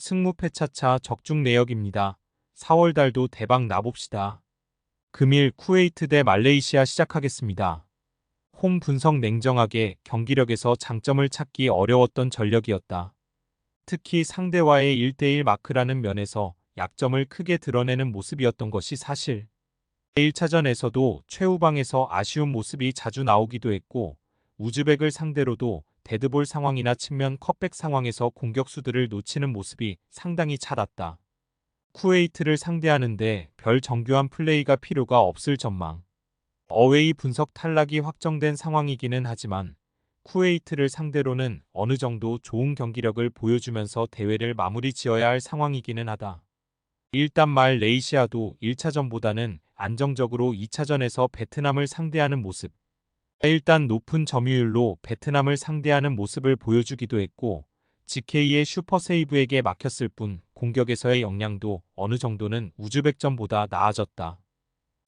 승무패 차차 적중 내역입니다. 4월 달도 대박 나봅시다. 금일 쿠웨이트 대 말레이시아 시작하겠습니다. 홈 분석 냉정하게 경기력에서 장점을 찾기 어려웠던 전력이었다. 특히 상대와의 1대1 마크라는 면에서 약점을 크게 드러내는 모습이었던 것이 사실. 1차전에서도 최후방에서 아쉬운 모습이 자주 나오기도 했고 우즈벡을 상대로도 데드볼 상황이나 측면 컷백 상황에서 공격수들을 놓치는 모습이 상당히 잦았다. 쿠웨이트를 상대하는데 별 정교한 플레이가 필요가 없을 전망. 어웨이 분석 탈락이 확정된 상황이기는 하지만 쿠웨이트를 상대로는 어느 정도 좋은 경기력을 보여주면서 대회를 마무리 지어야 할 상황이기는 하다. 일단 말레이시아도 1차전보다는 안정적으로 2차전에서 베트남을 상대하는 모습. 일단 높은 점유율로 베트남을 상대하는 모습을 보여주기도 했고 GK의 슈퍼세이브에게 막혔을 뿐 공격에서의 역량도 어느 정도는 우즈벡전보다 나아졌다.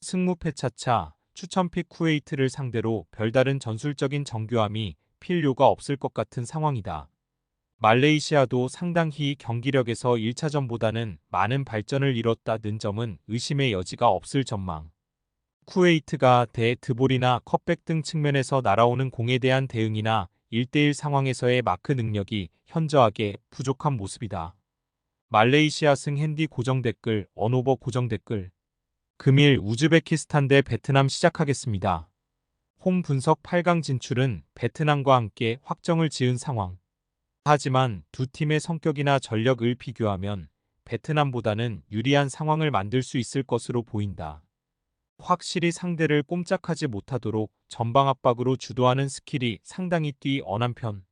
승무패 차차 추천픽 쿠웨이트를 상대로 별다른 전술적인 정교함이 필요가 없을 것 같은 상황이다. 말레이시아도 상당히 경기력에서 1차전보다는 많은 발전을 이뤘다는 점은 의심의 여지가 없을 전망. 쿠웨이트가 데드볼이나 컷백 등 측면에서 날아오는 공에 대한 대응이나 1대1 상황에서의 마크 능력이 현저하게 부족한 모습이다. 말레이시아 승 핸디 고정 댓글, 언오버 고정 댓글. 금일 우즈베키스탄 대 베트남 시작하겠습니다. 홈 분석 8강 진출은 베트남과 함께 확정을 지은 상황. 하지만 두 팀의 성격이나 전력을 비교하면 베트남보다는 유리한 상황을 만들 수 있을 것으로 보인다. 확실히 상대를 꼼짝하지 못하도록 전방 압박으로 주도하는 스킬이 상당히 뛰어난 편.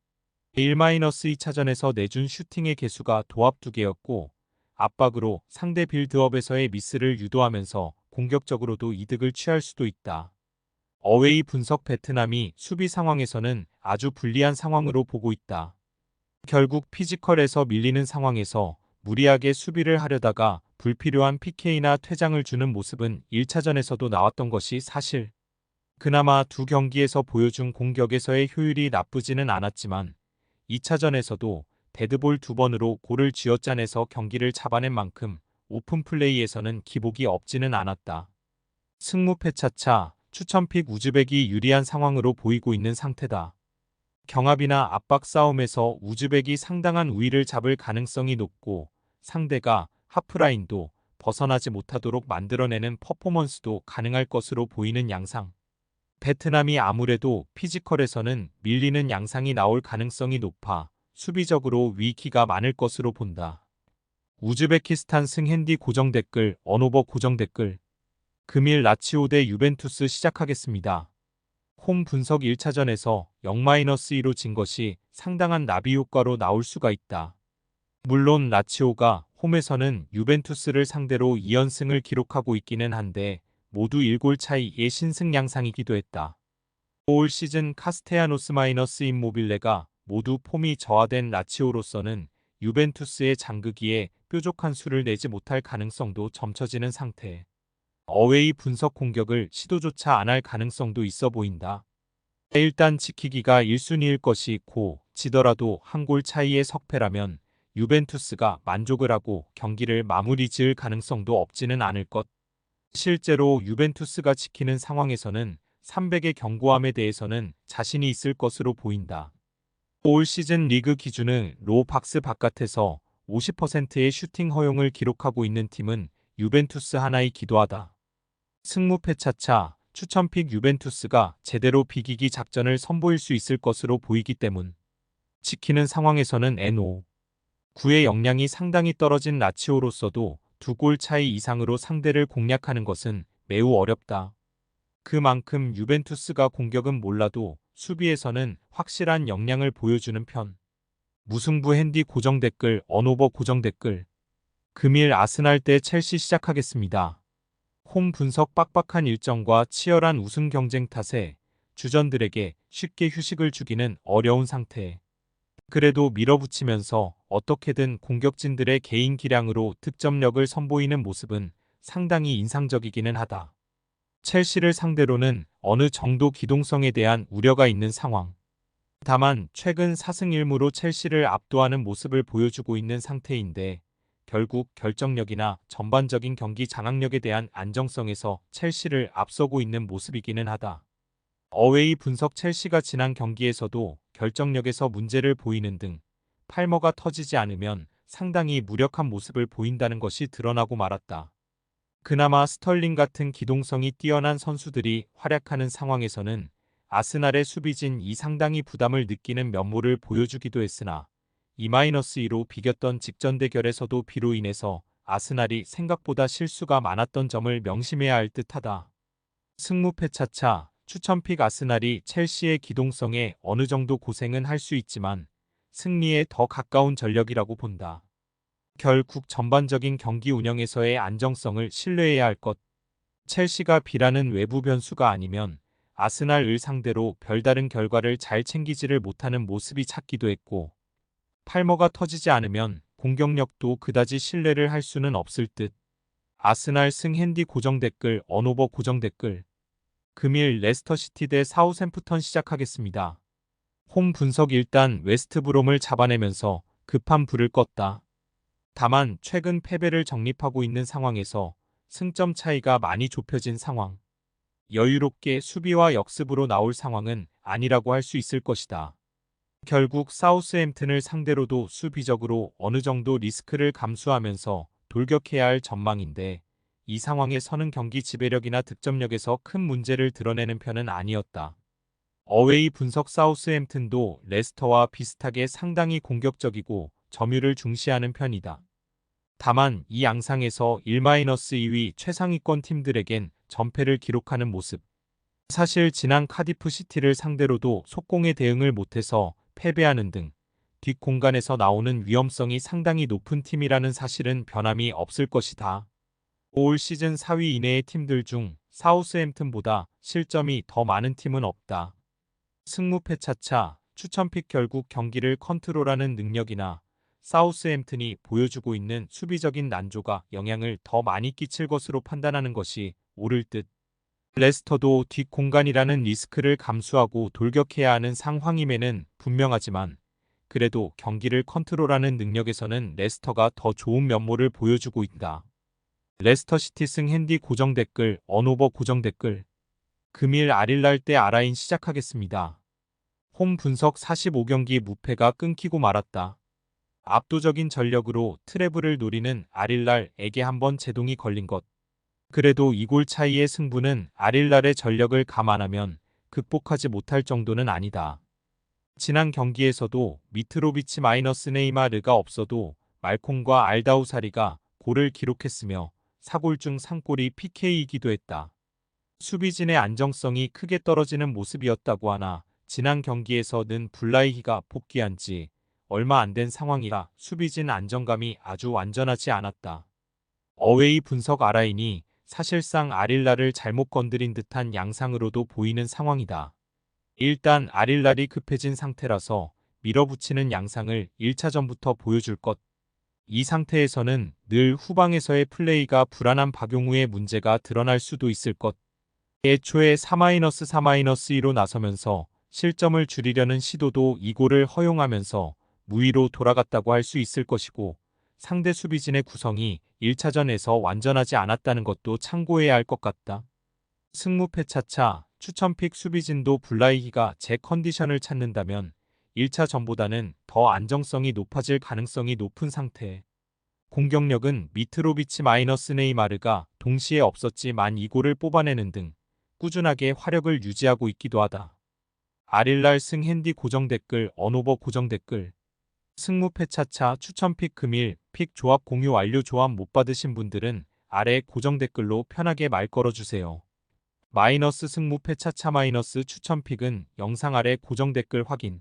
1-2차전에서 내준 슈팅의 개수가 도합 2개였고 압박으로 상대 빌드업에서의 미스를 유도하면서 공격적으로도 이득을 취할 수도 있다. 어웨이 분석 베트남이 수비 상황에서는 아주 불리한 상황으로 보고 있다. 결국 피지컬에서 밀리는 상황에서 무리하게 수비를 하려다가 불필요한 PK나 퇴장을 주는 모습은 1차전에서도 나왔던 것이 사실. 그나마 두 경기에서 보여준 공격에서의 효율이 나쁘지는 않았지만 2차전에서도 데드볼 2번으로 골을 쥐어짜내서 경기를 잡아낸 만큼 오픈 플레이에서는 기복이 없지는 않았다. 승무패 차차 추천픽 우즈벡이 유리한 상황으로 보이고 있는 상태다. 경합이나 압박 싸움에서 우즈벡이 상당한 우위를 잡을 가능성이 높고 상대가 하프라인도 벗어나지 못하도록 만들어내는 퍼포먼스도 가능할 것으로 보이는 양상. 베트남이 아무래도 피지컬에서는 밀리는 양상이 나올 가능성이 높아 수비적으로 위기가 많을 것으로 본다. 우즈베키스탄 승 핸디 고정 댓글, 언오버 고정 댓글. 금일 라치오 대 유벤투스 시작하겠습니다. 홈 분석 1차전에서 0-2로 진 것이 상당한 나비 효과로 나올 수가 있다. 물론 라치오가 홈에서는 유벤투스를 상대로 2연승을 기록하고 있기는 한데 모두 1골 차이의 신승 양상이기도 했다. 올 시즌 카스테야노스 마이너스 임모빌레가 모두 폼이 저하된 라치오로서는 유벤투스의 장극기에 뾰족한 수를 내지 못할 가능성도 점쳐지는 상태. 어웨이 분석 공격을 시도조차 안 할 가능성도 있어 보인다. 일단 지키기가 1순위일 것이고 지더라도 한 골 차이의 석패라면 유벤투스가 만족을 하고 경기를 마무리 지을 가능성도 없지는 않을 것. 실제로 유벤투스가 지키는 상황에서는 300의 경고함에 대해서는 자신이 있을 것으로 보인다. 올 시즌 리그 기준은 로 박스 바깥에서 50%의 슈팅 허용을 기록하고 있는 팀은 유벤투스 하나이기도 하다. 승무패 차차 추천픽 유벤투스가 제대로 비기기 작전을 선보일 수 있을 것으로 보이기 때문. 지키는 상황에서는 NO. 9의 역량이 상당히 떨어진 라치오로서도 2골 차이 이상으로 상대를 공략하는 것은 매우 어렵다. 그만큼 유벤투스가 공격은 몰라도 수비에서는 확실한 역량을 보여주는 편. 무승부 핸디 고정 댓글, 언오버 고정 댓글. 금일 아스날 대 첼시 시작하겠습니다. 홈 분석 빡빡한 일정과 치열한 우승 경쟁 탓에 주전들에게 쉽게 휴식을 주기는 어려운 상태. 그래도 밀어붙이면서 어떻게든 공격진들의 개인 기량으로 득점력을 선보이는 모습은 상당히 인상적이기는 하다. 첼시를 상대로는 어느 정도 기동성에 대한 우려가 있는 상황. 다만 최근 4승 1무로 첼시를 압도하는 모습을 보여주고 있는 상태인데 결국 결정력이나 전반적인 경기 장악력에 대한 안정성에서 첼시를 앞서고 있는 모습이기는 하다. 어웨이 분석 첼시가 지난 경기에서도 결정력에서 문제를 보이는 등 팔머가 터지지 않으면 상당히 무력한 모습을 보인다는 것이 드러나고 말았다. 그나마 스털링 같은 기동성이 뛰어난 선수들이 활약하는 상황에서는 아스날의 수비진이 상당히 부담을 느끼는 면모를 보여주기도 했으나 2-2로 비겼던 직전 대결에서도 비로 인해서 아스날이 생각보다 실수가 많았던 점을 명심해야 할 듯하다. 승무패 차차 추천픽 아스날이 첼시의 기동성에 어느 정도 고생은 할 수 있지만 승리에 더 가까운 전력이라고 본다. 결국 전반적인 경기 운영에서의 안정성을 신뢰해야 할 것. 첼시가 비라는 외부 변수가 아니면 아스날을 상대로 별다른 결과를 잘 챙기지를 못하는 모습이 찾기도 했고 팔머가 터지지 않으면 공격력도 그다지 신뢰를 할 수는 없을 듯. 아스날 승 핸디 고정 댓글 언오버 고정 댓글 금일 레스터시티 대 사우샘프턴 시작하겠습니다. 홈 분석 일단 웨스트브롬을 잡아내면서 급한 불을 껐다. 다만 최근 패배를 정립하고 있는 상황에서 승점 차이가 많이 좁혀진 상황. 여유롭게 수비와 역습으로 나올 상황은 아니라고 할 수 있을 것이다. 결국 사우스햄튼을 상대로도 수비적으로 어느 정도 리스크를 감수하면서 돌격해야 할 전망인데 이 상황에 서는 경기 지배력이나 득점력에서 큰 문제를 드러내는 편은 아니었다. 어웨이 분석 사우스햄튼도 레스터와 비슷하게 상당히 공격적이고 점유를 중시하는 편이다. 다만 이 양상에서 1-2위 최상위권 팀들에겐 전패를 기록하는 모습. 사실 지난 카디프 시티를 상대로도 속공에 대응을 못해서 패배하는 등 뒷공간에서 나오는 위험성이 상당히 높은 팀이라는 사실은 변함이 없을 것이다. 올 시즌 4위 이내의 팀들 중 사우스햄튼보다 실점이 더 많은 팀은 없다. 승무패 차차 추천픽 결국 경기를 컨트롤하는 능력이나 사우스햄튼이 보여주고 있는 수비적인 난조가 영향을 더 많이 끼칠 것으로 판단하는 것이 옳을 듯. 레스터도 뒷공간이라는 리스크를 감수하고 돌격해야 하는 상황임에는 분명하지만 그래도 경기를 컨트롤하는 능력에서는 레스터가 더 좋은 면모를 보여주고 있다. 레스터시티 승 핸디 고정 댓글 언오버 고정 댓글 금일 아릴날 때 아라인 시작하겠습니다. 홈 분석 45경기 무패가 끊기고 말았다. 압도적인 전력으로 트래블을 노리는 아릴날에게 한번 제동이 걸린 것. 그래도 2골 차이의 승부는 아릴날의 전력을 감안하면 극복하지 못할 정도는 아니다. 지난 경기에서도 미트로비치 마이너스 네이마르가 없어도 말콩과 알다우사리가 골을 기록했으며 4골 중 3골이 PK이기도 했다. 수비진의 안정성이 크게 떨어지는 모습이었다고 하나 지난 경기에서는 블라이히가 복귀한 지 얼마 안 된 상황이라 수비진 안정감이 아주 완전하지 않았다. 어웨이 분석 아라인이 사실상 아릴라를 잘못 건드린 듯한 양상으로도 보이는 상황이다. 일단 아릴랄이 급해진 상태라서 밀어붙이는 양상을 1차전부터 보여줄 것. 이 상태에서는 늘 후방에서의 플레이가 불안한 박용우의 문제가 드러날 수도 있을 것. 애초에 4-4-2로 나서면서 실점을 줄이려는 시도도 2골을 허용하면서 무위로 돌아갔다고 할 수 있을 것이고 상대 수비진의 구성이 1차전에서 완전하지 않았다는 것도 참고해야 할 것 같다. 승무패 차차 추천픽 수비진도 블라이히가 제 컨디션을 찾는다면 1차전보다는 더 안정성이 높아질 가능성이 높은 상태. 공격력은 미트로비치 마이너스 네이마르가 동시에 없었지만 2골을 뽑아내는 등 꾸준하게 화력을 유지하고 있기도 하다. 아릴랄 승 핸디 고정 댓글 언오버 고정 댓글 승무패 차차 추천픽 금일 픽 조합 공유 완료. 조합 못 받으신 분들은 아래 고정 댓글로 편하게 말 걸어주세요. 마이너스 승무패 차차 마이너스 추천픽은 영상 아래 고정 댓글 확인.